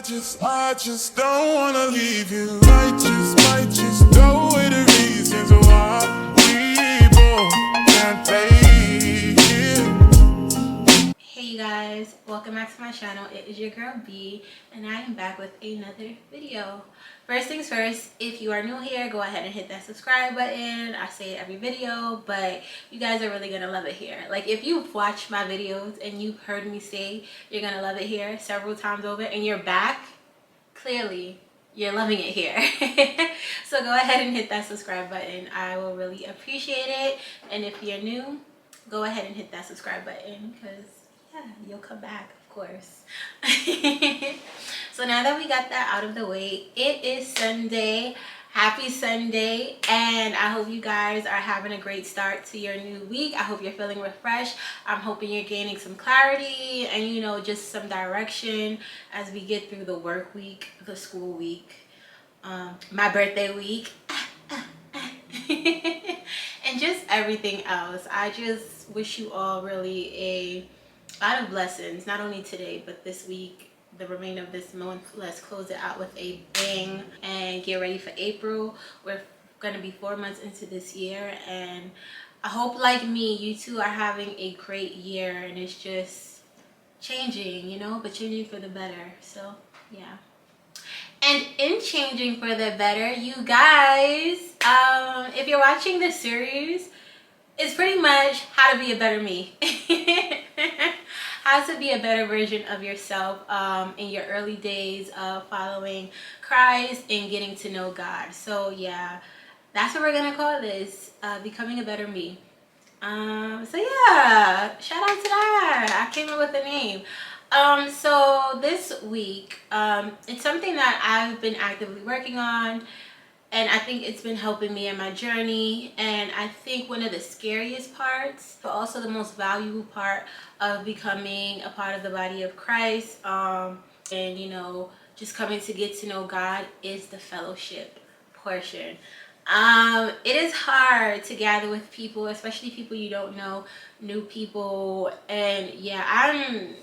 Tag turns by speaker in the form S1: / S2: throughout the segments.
S1: I just don't wanna leave you. Might just know where the reasons why we both can't play here.
S2: Hey you guys, welcome back to my channel. It is your girl B, and I am back with another video. First things first, if you are new here, go ahead and hit that subscribe button. I say it every video, but you guys are really gonna love it here. Like, if you've watched my videos and you've heard me say you're gonna love it here several times over and you're back, clearly you're loving it here. So go ahead and hit that subscribe button. I will really appreciate it. And if you're new, go ahead and hit that subscribe button, because yeah, you'll come back, of course. So now that we got that out of the way, it is Sunday. Happy Sunday, and I hope you guys are having a great start to your new week. I hope you're feeling refreshed. I'm hoping you're gaining some clarity and, you know, just some direction as we get through the work week, the school week, my birthday week, and just everything else. I just wish you all really a lot of blessings, not only today but this week, the remainder of this month. Let's close it out with a bang and get ready for April. We're gonna be 4 months into this year, and I hope, like me, you two are having a great year, and it's just changing, you know, but changing for the better. So yeah. And in changing for the better, you guys, if you're watching this series, it's pretty much how to be a better me. How to be a better version of yourself in your early days of following Christ and getting to know God. So yeah, that's what we're gonna call this, becoming a better me. So yeah, shout out to that. I came up with a name. So this week, it's something that I've been actively working on, and I think it's been helping me in my journey. And I think one of the scariest parts, but also the most valuable part of becoming a part of the body of Christ, and, you know, just coming to get to know God, is the fellowship portion. It is hard to gather with people, especially people you don't know, new people. And yeah, I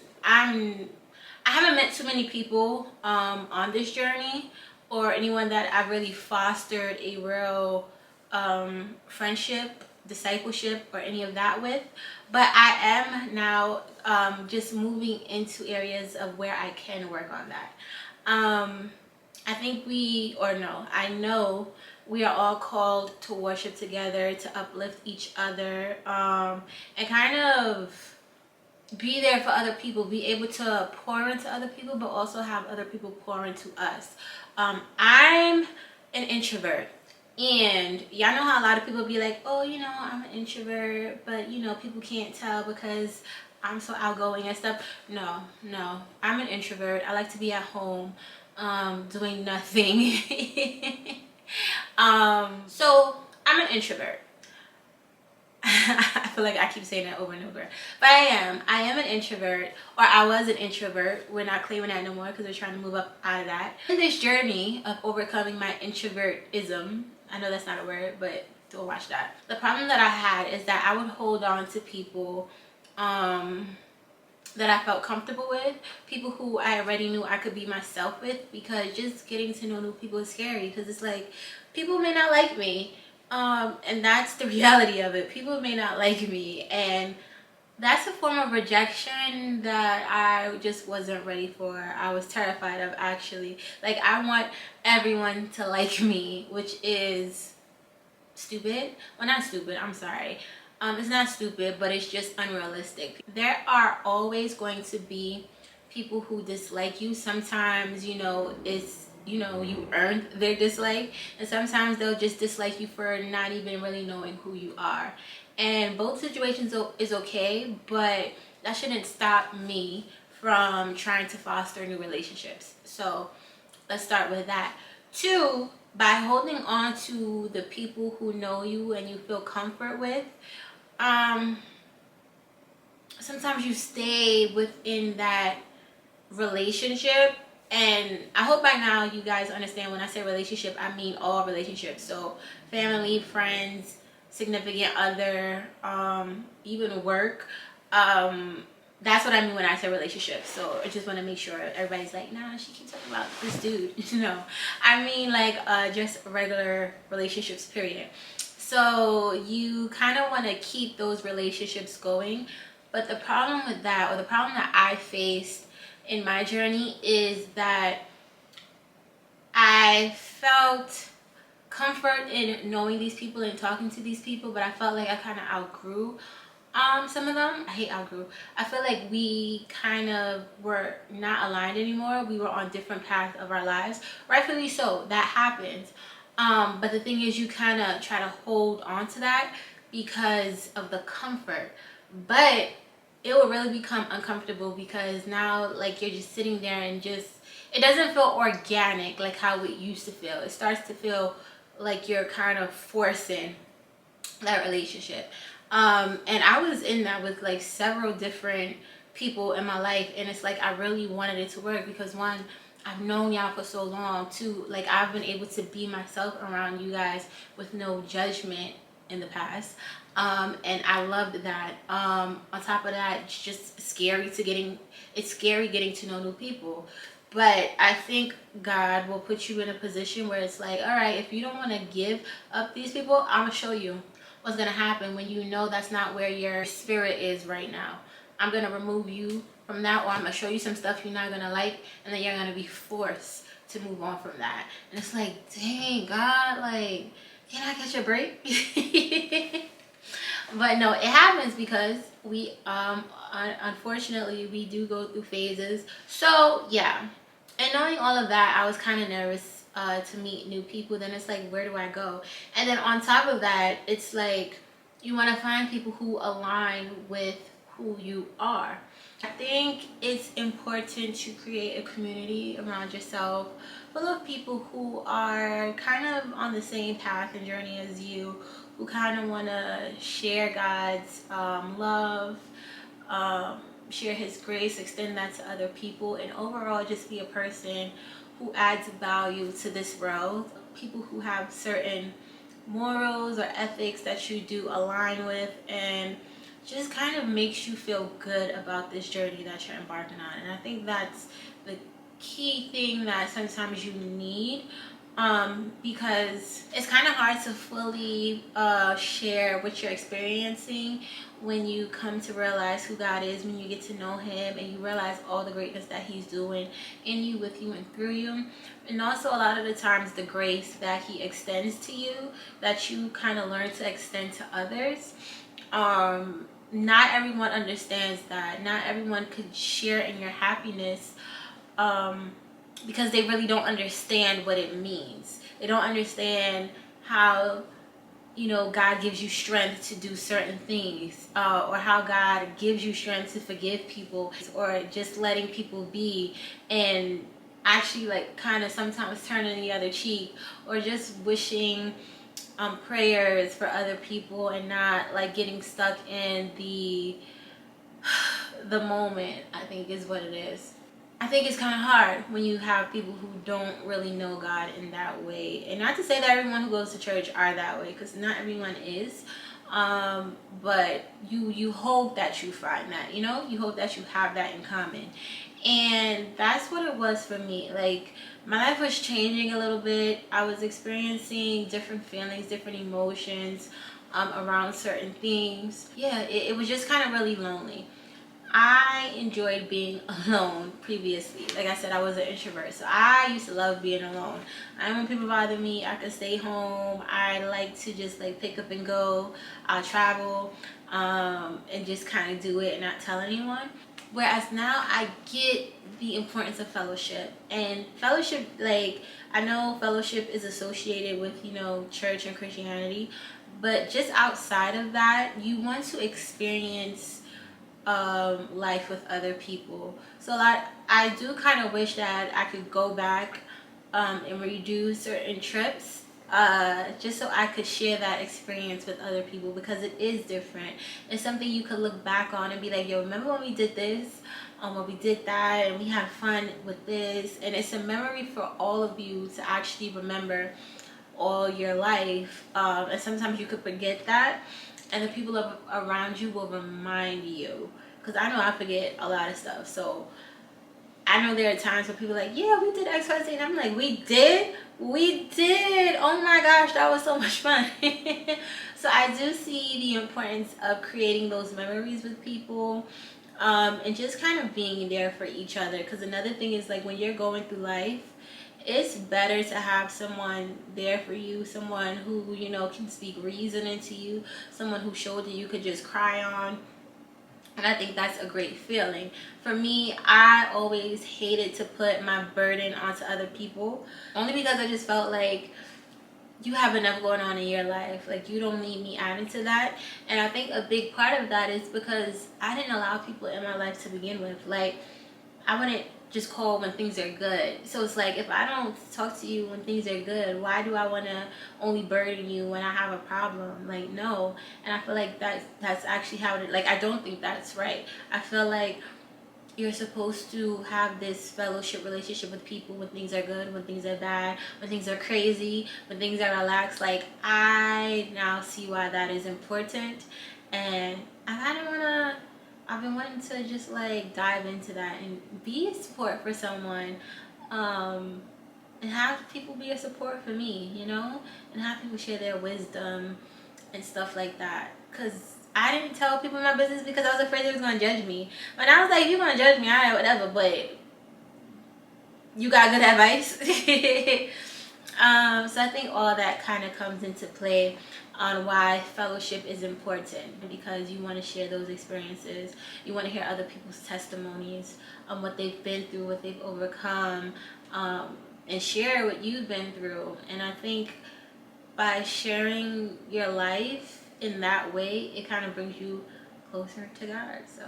S2: haven't met too many people on this journey, or anyone that I've really fostered a real friendship, discipleship, or any of that with. But I am now just moving into areas of where I can work on that. I think I know we are all called to worship together, to uplift each other, and kind of be there for other people, be able to pour into other people, but also have other people pour into us. I'm an introvert, and y'all know how a lot of people be like, oh, you know, I'm an introvert, but, you know, people can't tell because I'm so outgoing and stuff. No, I'm an introvert. I like to be at home, doing nothing. So I'm an introvert. I feel like I keep saying that over and over, but I am an introvert, or I was an introvert. We're not claiming that no more because we're trying to move up out of that. In this journey of overcoming my introvertism, I know that's not a word, but don't watch that. The problem that I had is that I would hold on to people that I felt comfortable with, people who I already knew I could be myself with, because just getting to know new people is scary, because it's like, people may not like me. And that's the reality of it. People may not like me, and that's a form of rejection that I just wasn't ready for. I was terrified of, actually. Like, I want everyone to like me, which is stupid. Well, not stupid, I'm sorry. It's not stupid, but it's just unrealistic. There are always going to be people who dislike you. Sometimes, you know, you earned their dislike, and sometimes they'll just dislike you for not even really knowing who you are. And both situations is okay, but that shouldn't stop me from trying to foster new relationships. So let's start with that. 2, by holding on to the people who know you and you feel comfort with, sometimes you stay within that relationship. And I hope by now you guys understand, when I say relationship, I mean all relationships. So family, friends, significant other, even work. That's what I mean when I say relationship. So I just want to make sure everybody's like, nah, she keeps talking about this dude. No, I mean like just regular relationships, period. So you kind of want to keep those relationships going. But the problem with that, or the problem that I faced in my journey, is that I felt comfort in knowing these people and talking to these people, but I felt like I kind of outgrew some of them. I hate outgrew. I feel like we kind of were not aligned anymore. We were on different paths of our lives. Rightfully so, that happens. But the thing is, you kind of try to hold on to that because of the comfort. But it will really become uncomfortable because now like you're just sitting there and just, it doesn't feel organic like how it used to feel. It starts to feel like you're kind of forcing that relationship. And I was in that with like several different people in my life, and it's like I really wanted it to work because one, I've known y'all for so long. Two, like I've been able to be myself around you guys with no judgment in the past. And I loved that. On top of that, it's just scary to getting, it's scary getting to know new people. But I think God will put you in a position where it's like, all right, if you don't want to give up these people, I'm gonna show you what's gonna happen when you know that's not where your spirit is right now. I'm gonna remove you from that, or I'm gonna show you some stuff you're not gonna like, and then you're gonna be forced to move on from that. And it's like, dang, God, like, can I catch a break? But no, it happens because we unfortunately we do go through phases. So yeah, and knowing all of that, I was kind of nervous to meet new people. Then it's like, where do I go? And then on top of that, it's like you want to find people who align with who you are. I think it's important to create a community around yourself full of people who are kind of on the same path and journey as you, who kind of want to share God's love, share His grace, extend that to other people, and overall just be a person who adds value to this world. People who have certain morals or ethics that you do align with, and just kind of makes you feel good about this journey that you're embarking on. And I think that's the key thing that sometimes you need, because it's kind of hard to fully share what you're experiencing when you come to realize who God is, when you get to know Him and you realize all the greatness that He's doing in you, with you, and through you. And also a lot of the times the grace that He extends to you, that you kind of learn to extend to others. Not everyone understands that. Not everyone could share in your happiness, because they really don't understand what it means. They don't understand how, you know, God gives you strength to do certain things, or how God gives you strength to forgive people, or just letting people be, and actually like kind of sometimes turning the other cheek, or just wishing prayers for other people and not like getting stuck in the moment, I think is what it is. I think it's kind of hard when you have people who don't really know God in that way. And not to say that everyone who goes to church are that way, because not everyone is. But you hope that you find that, you know, you hope that you have that in common. And that's what it was for me. Like, my life was changing a little bit. I was experiencing different feelings, different emotions around certain things. Yeah, it was just kind of really lonely. I enjoyed being alone previously. Like I said, I was an introvert, so I used to love being alone. I don't want people bother me. I could stay home. I like to just like pick up and go. I'll travel, and just kind of do it and not tell anyone. Whereas now I get the importance of fellowship. And fellowship, like, I know fellowship is associated with, you know, church and Christianity, but just outside of that, you want to experience life with other people. So like, I do kind of wish that I could go back and redo certain trips, just so I could share that experience with other people, because it is different. It's something you could look back on and be like, yo, remember when we did this, when we did that, and we had fun with this. And it's a memory for all of you to actually remember all your life. And sometimes you could forget that, and the people around you will remind you because I know I forget a lot of stuff. So I know there are times where people are like, yeah, we did X, Y, Z, and I'm like, we did. Oh my gosh, that was so much fun. So I do see the importance of creating those memories with people, and just kind of being there for each other. Because another thing is, like, when you're going through life, it's better to have someone there for you, someone who, you know, can speak reason into you, someone whose shoulder you could just cry on. And I think that's a great feeling. For me, I always hated to put my burden onto other people, only because I just felt like you have enough going on in your life. Like, you don't need me adding to that. And I think a big part of that is because I didn't allow people in my life to begin with. Like, I wouldn't just call when things are good. So it's like, if I don't talk to you when things are good, why do I want to only burden you when I have a problem? Like, no. And I feel like that's actually how it, like, I don't think that's right. I feel like you're supposed to have this fellowship relationship with people when things are good, when things are bad, when things are crazy, when things are relaxed. Like, I now see why that is important. And I kind of want to, I've been wanting to just like dive into that and be a support for someone, and have people be a support for me, you know, and have people share their wisdom and stuff like that. Because I didn't tell people my business because I was afraid they was going to judge me. But I was like, if you're going to judge me, all right, whatever, but you got good advice. So I think all that kind of comes into play on why fellowship is important, because you want to share those experiences. You want to hear other people's testimonies on what they've been through, what they've overcome, and share what you've been through. And I think by sharing your life in that way, it kind of brings you closer to God. So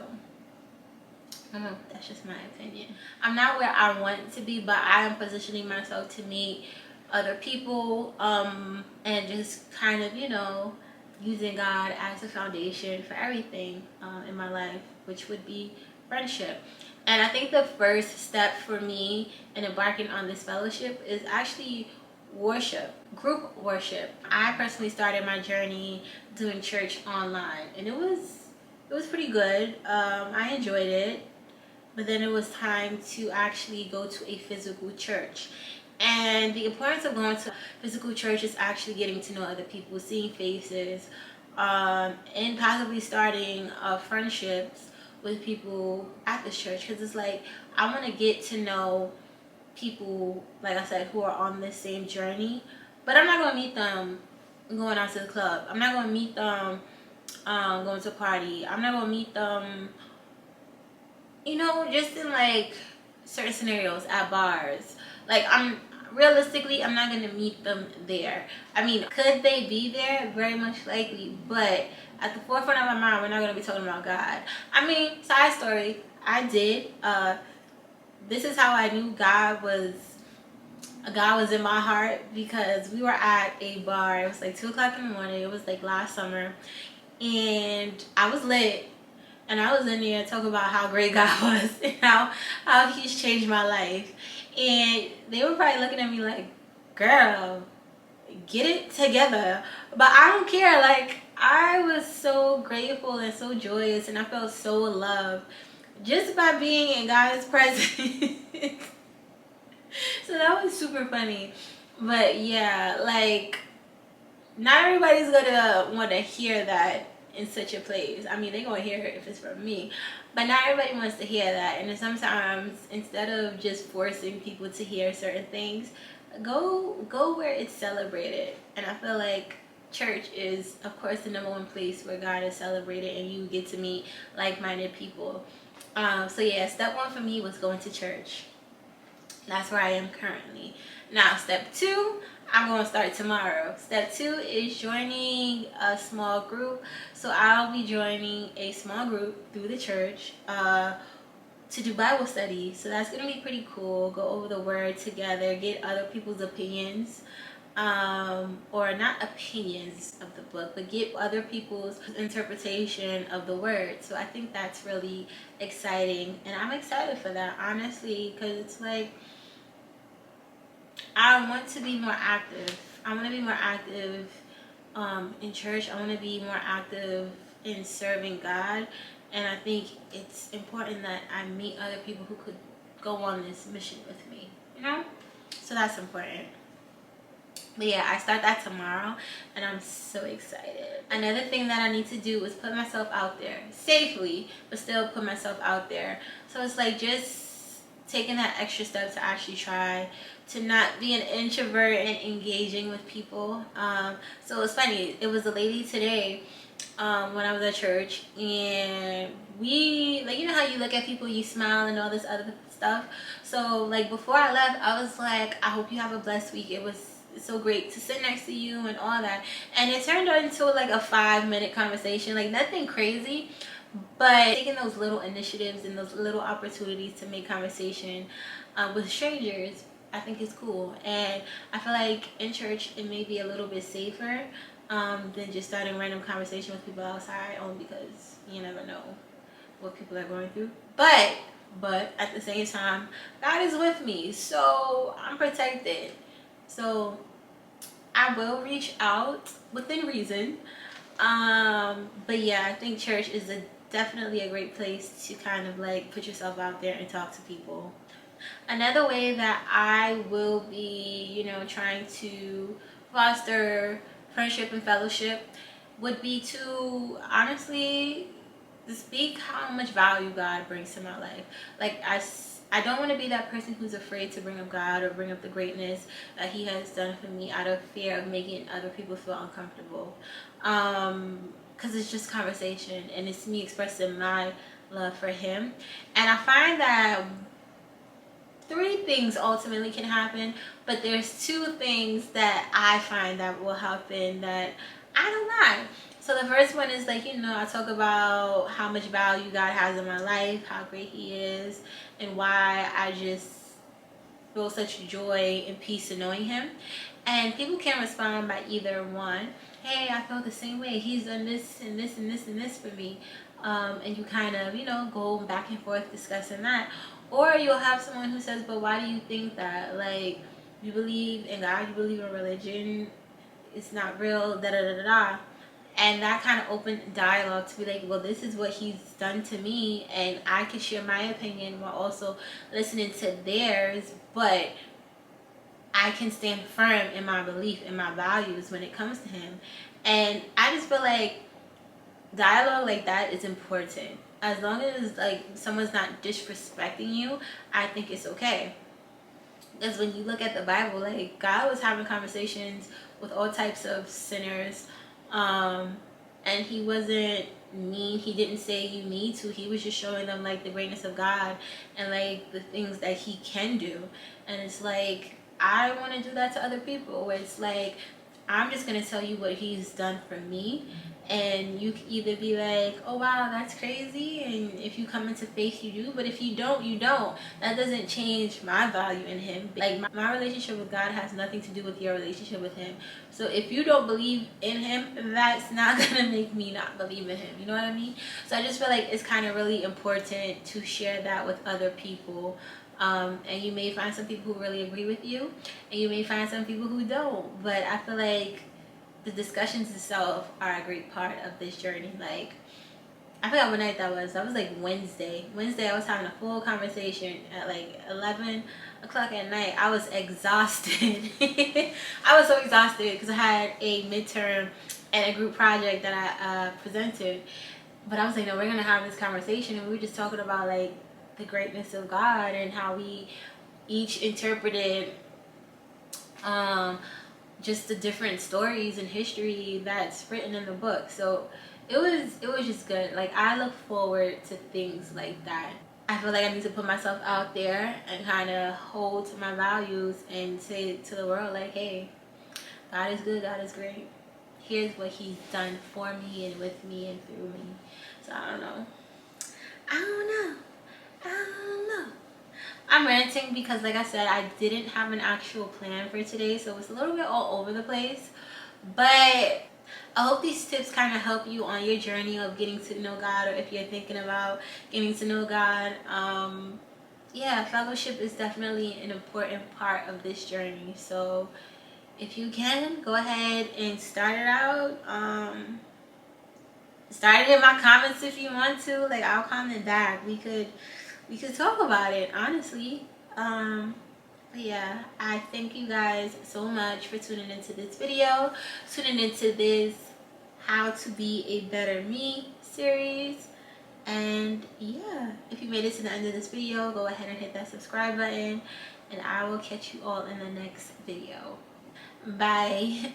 S2: I don't know, that's just my opinion. I'm not where I want to be, but I am positioning myself to meet other people, and just kind of, you know, using God as a foundation for everything in my life, which would be friendship. And I think the first step for me in embarking on this fellowship is actually worship, group worship. I personally started my journey doing church online, and it was pretty good. I enjoyed it, but then it was time to actually go to a physical church. And the importance of going to physical church is actually getting to know other people, seeing faces, and possibly starting friendships with people at this church. Because it's like, I want to get to know people, like I said, who are on this same journey. But I'm not going to meet them going out to the club. I'm not going to meet them going to a party. I'm not going to meet them, you know, just in like certain scenarios at bars. Like, I'm not going to meet them there. I mean, could they be there? Very much likely, but at the forefront of my mind, we're not going to be talking about God. I mean, side story, I did this is how I knew God was in my heart, because we were at a bar. It was like 2 o'clock in the morning. It was like last summer, and I was lit. And I was in there talking about how great God was and how he's changed my life. And they were probably looking at me like, girl, get it together. But I don't care. Like, I was so grateful and so joyous, and I felt so loved just by being in God's presence. So that was super funny. But yeah, like, not everybody's gonna want to hear that in such a place. I mean, they're gonna hear it if it's from me, but not everybody wants to hear that. And sometimes, instead of just forcing people to hear certain things, go where it's celebrated. And I feel like church is, of course, the #1 place where God is celebrated and you get to meet like-minded people. So yeah, step 1 for me was going to church. That's where I am currently. Now, step 2, I'm going to start tomorrow. Step 2 is joining a small group. So I'll be joining a small group through the church to do Bible study. So that's going to be pretty cool. Go over the word together, get other people's opinions, or not opinions of the book, but get other people's interpretation of the word. So I think that's really exciting, and I'm excited for that, honestly, because it's like, I want to be more active. I want to be more active in church. I want to be more active in serving God. And I think it's important that I meet other people who could go on this mission with me, you know? So that's important. But yeah, I start that tomorrow and I'm so excited. Another thing that I need to do is put myself out there safely, but still put myself out there. So it's like just taking that extra step to actually try to not be an introvert and engaging with people. So it's funny, it was a lady today when I was at church, and we, like, you know how you look at people, you smile and all this other stuff. So like before I left, I was like, I hope you have a blessed week. It was so great to sit next to you and all that. And it turned into like a 5-minute conversation, like nothing crazy, but taking those little initiatives and those little opportunities to make conversation with strangers, I think is cool. And I feel like in church it may be a little bit safer than just starting random conversation with people outside, only because you never know what people are going through. But at the same time, God is with me, so I'm protected. So I will reach out within reason. But yeah, I think church is definitely a great place to kind of like put yourself out there and talk to people. Another way that I will be, you know, trying to foster friendship and fellowship would be to honestly speak how much value God brings to my life. Like I don't want to be that person who's afraid to bring up God or bring up the greatness that He has done for me out of fear of making other people feel uncomfortable. Because it's just conversation and it's me expressing my love for Him. And I find that 3 things ultimately can happen, but there's 2 things that I find that will happen that I don't like. So the first one is, like, you know, I talk about how much value God has in my life, how great He is, and why I just feel such joy and peace in knowing Him. And people can respond by either one, hey, I felt the same way, He's done this and this and this and this for me. And you kind of, you know, go back and forth discussing that. Or you'll have someone who says, but why do you think that? Like, you believe in God, you believe in religion, it's not real, da da da da da. And that kind of opened dialogue to be like, well, this is what He's done to me, and I can share my opinion while also listening to theirs, but I can stand firm in my belief and my values when it comes to Him. And I just feel like dialogue like that is important. As long as like someone's not disrespecting you, I think it's okay. Because when you look at the Bible, like God was having conversations with all types of sinners, and He wasn't mean. He didn't say you need to. He was just showing them like the greatness of God and like the things that He can do. And it's like, I want to do that to other people, where it's like, I'm just going to tell you what He's done for me, and you can either be like, oh wow, that's crazy, and if you come into faith you do, but if you don't, you don't. That doesn't change my value in Him. Like my relationship with God has nothing to do with your relationship with Him. So if you don't believe in Him, that's not gonna make me not believe in Him, you know what I mean? So I just feel like it's kind of really important to share that with other people. And you may find some people who really agree with you, and you may find some people who don't, but I feel like the discussions itself are a great part of this journey. Like, I forgot what night that was. That was like Wednesday. I was having a full conversation at like 11 o'clock at night. I was exhausted. I was so exhausted because I had a midterm and a group project that I presented. But I was like, no, we're going to have this conversation. And we were just talking about like the greatness of God and how we each interpreted just the different stories and history that's written in the book. So it was just good. Like, I look forward to things like that. I feel like I need to put myself out there and kind of hold to my values and say to the world, like, hey, God is good, God is great. Here's what He's done for me and with me and through me. So I don't know. I'm ranting because, like I said, I didn't have an actual plan for today, so it's a little bit all over the place. But I hope these tips kind of help you on your journey of getting to know God, or if you're thinking about getting to know God. Yeah, fellowship is definitely an important part of this journey. So if you can, go ahead and start it out. Start it in my comments if you want to. Like, I'll comment back. We could talk about it, honestly. But yeah, I thank you guys so much for tuning into this video, tuning into this How to Be a Better Me series. And yeah, if you made it to the end of this video, go ahead and hit that subscribe button, and I will catch you all in the next video. Bye.